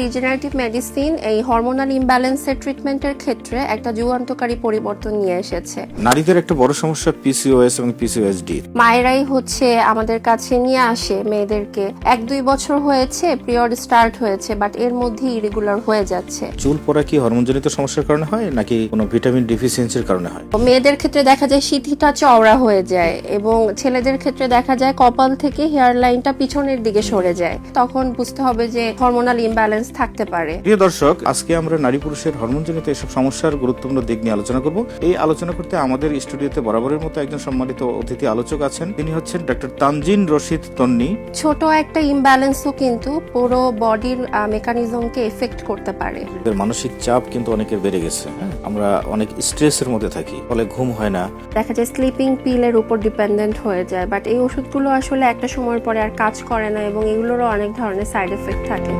Regenerative medicine এই hormonal ইমব্যালেন্সের ট্রিটমেন্টের ক্ষেত্রে একটা যুগান্তকারী পরিবর্তন নিয়ে এসেছে। নারীদের একটা বড় সমস্যা পিসিওএস এবং পিসিওএসডি। মায়েরাই হচ্ছে আমাদের কাছে নিয়ে আসে মেয়েদেরকে 1-2 বছর হয়েছে পিরিয়ড স্টার্ট হয়েছে, বাট এর মধ্যেই ইরেগুলার হয়ে যাচ্ছে। চুল পড়া কি হরমোনজনিত সমস্যার কারণে হয় নাকি কোনো ভিটামিন ডেফিসিয়েন্সির কারণে হয়? মেয়েদের ক্ষেত্রে দেখা যায় সিঁথিটা চওড়া হয়ে যায় এবং ছেলেদের ক্ষেত্রে দেখা যায় কপাল থেকে হেয়ার লাইনটা পিছনের দিকে সরে যায়। তখন বুঝতে হবে যে হরমোনাল ইমব্যালেন্স থাকতে পারে। প্রিয় দর্শক, আজকে আমরা নারী পুরুষের হরমোনজনিত এসব সমস্যার গুরুত্বপূর্ণ দিক নিয়ে আলোচনা করব। এই আলোচনা করতে আমাদের স্টুডিওতে বরাবরের মতো একজন সম্মানিত অতিথি আলোচক আছেন। তিনি হচ্ছেন ডক্টর তানজিন রশিদ তন্নি। ছোট একটা ইমব্যালেন্সও কিন্তু পুরো বডির মেকানিজমকে এফেক্ট করতে পারে। মানসিক চাপ কিন্তু অনেকের বেড়ে গেছে। আমরা অনেক স্ট্রেসের মধ্যে থাকি, ফলে ঘুম হয় না। দেখা যায় স্লিপিং পিলের উপর ডিপেন্ডেন্ট হয়ে যায়, বাট এই ওষুধগুলো আসলে একটা সময়ের পরে আর কাজ করে না এবং এগুলোরও অনেক ধরনের সাইড এফেক্ট থাকে।